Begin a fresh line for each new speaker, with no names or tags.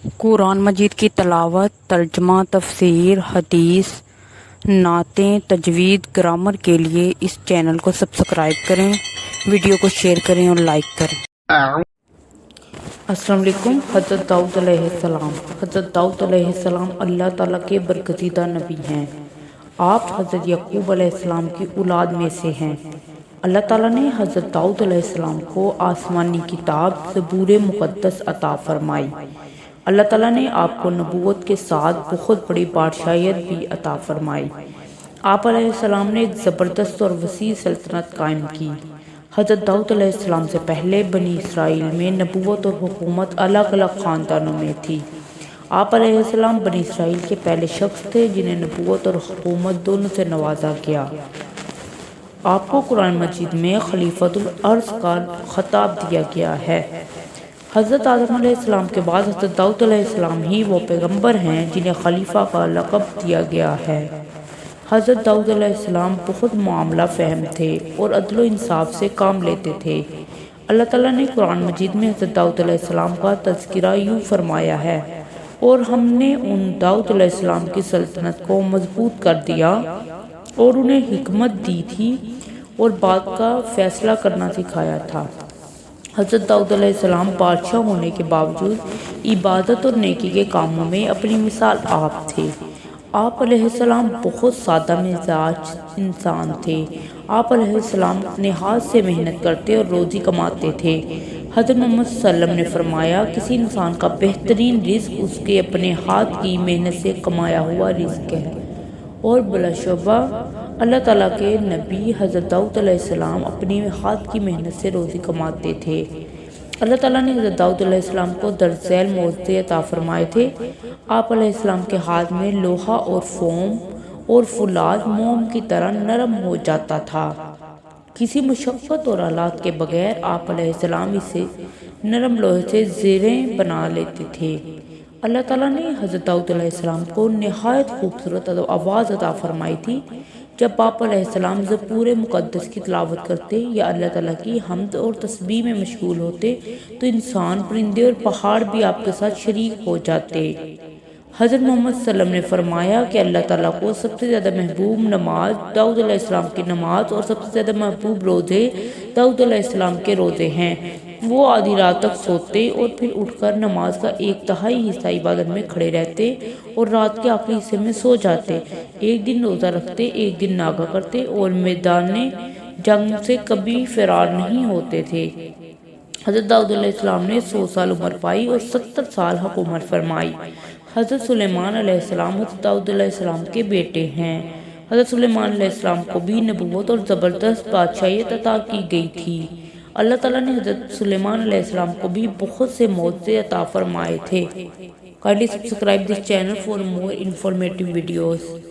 قرآن مجید کی تلاوت، ترجمہ، تفسیر، حدیث، نعتیں، تجوید، گرامر کے لیے اس چینل کو سبسکرائب کریں، ویڈیو کو شیئر کریں اور لائک کریں۔ السلام علیکم۔ حضرت داؤد علیہ السلام۔ حضرت داؤد علیہ السلام اللہ تعالیٰ کے برگزیدہ نبی ہیں۔ آپ حضرت یعقوب علیہ السلام کی اولاد میں سے ہیں۔ اللہ تعالیٰ نے حضرت داؤد علیہ السلام کو آسمانی کتاب زبور مقدس عطا فرمائی۔ اللہ تعالیٰ نے آپ کو نبوت کے ساتھ بہت بڑی بادشاہیت بھی عطا فرمائی۔ آپ علیہ السلام نے ایک زبردست اور وسیع سلطنت قائم کی۔ حضرت داؤد علیہ السلام سے پہلے بنی اسرائیل میں نبوت اور حکومت الگ الگ خاندانوں میں تھی۔ آپ علیہ السلام بنی اسرائیل کے پہلے شخص تھے جنہیں نبوت اور حکومت دونوں سے نوازا گیا۔ آپ کو قرآن مجید میں خلیفۃ الارض کا خطاب دیا گیا ہے۔ حضرت آدم علیہ السلام کے بعد حضرت داؤد علیہ السلام ہی وہ پیغمبر ہیں جنہیں خلیفہ کا لقب دیا گیا ہے۔ حضرت داؤد علیہ السلام بہت معاملہ فہم تھے اور عدل و انصاف سے کام لیتے تھے۔ اللہ تعالیٰ نے قرآن مجید میں حضرت داؤد علیہ السلام کا تذکرہ یوں فرمایا ہے: اور ہم نے ان داؤد علیہ السلام کی سلطنت کو مضبوط کر دیا اور انہیں حکمت دی تھی اور بات کا فیصلہ کرنا سکھایا تھا۔ حضرت داؤد علیہ السلام بادشاہ ہونے کے باوجود عبادت اور نیکی کے کاموں میں اپنی مثال آپ تھے۔ آپ علیہ السلام بہت سادہ مزاج انسان تھے۔ آپ علیہ السلام اپنے ہاتھ سے محنت کرتے اور روزی کماتے تھے۔ حضرت محمد صلی اللہ علیہ وسلم نے فرمایا، کسی انسان کا بہترین رزق اس کے اپنے ہاتھ کی محنت سے کمایا ہوا رزق ہے، اور بلا شبہ اللہ تعالیٰ کے نبی حضرت داؤد علیہ السلام اپنے ہاتھ کی محنت سے روزی کماتے تھے۔ اللہ تعالیٰ نے حضرت داؤد علیہ السلام کو درج ذیل معجزے عطا فرمائے تھے۔ آپ علیہ السلام کے ہاتھ میں لوہا اور فوم اور فولاد موم کی طرح نرم ہو جاتا تھا۔ کسی مشقت اور آلات کے بغیر آپ علیہ السلام اسے نرم لوہے سے زریں بنا لیتے تھے۔ اللہ تعالیٰ نے حضرت داؤد علیہ السلام کو نہایت خوبصورت آواز عطا فرمائی تھی۔ جب آپ علیہ السلام زبور مقدس کی تلاوت کرتے یا اللہ تعالیٰ کی حمد اور تسبیح میں مشغول ہوتے تو انسان، پرندے اور پہاڑ بھی آپ کے ساتھ شریک ہو جاتے۔ حضرت محمد صلی اللہ علیہ وسلم نے فرمایا کہ اللہ تعالیٰ کو سب سے زیادہ محبوب نماز داؤد علیہ السلام کی نماز اور سب سے زیادہ محبوب روزے داؤد علیہ السلام کے روزے ہیں۔ وہ آدھی رات تک سوتے اور پھر اٹھ کر نماز کا 1/3 حصہ عبادت میں کھڑے رہتے اور رات کے آخری حصے میں سو جاتے۔ ایک دن روزہ رکھتے، ایک دن ناگا کرتے اور میدان جنگ سے کبھی فرار نہیں ہوتے تھے۔ حضرت داؤد علیہ السلام نے 100 سال عمر پائی اور 70 سال حکومت فرمائی۔ حضرت سلیمان علیہ السلام حضرت داؤد علیہ السلام کے بیٹے ہیں۔ حضرت سلیمان علیہ السلام کو بھی نبوت اور زبردست بادشاہیت عطا کی گئی تھی۔ اللہ تعالیٰ نے حضرت سلیمان علیہ السلام کو بھی بہت سے معجزے عطا فرمائے تھے۔ Kindly subscribe this channel for more informative videos.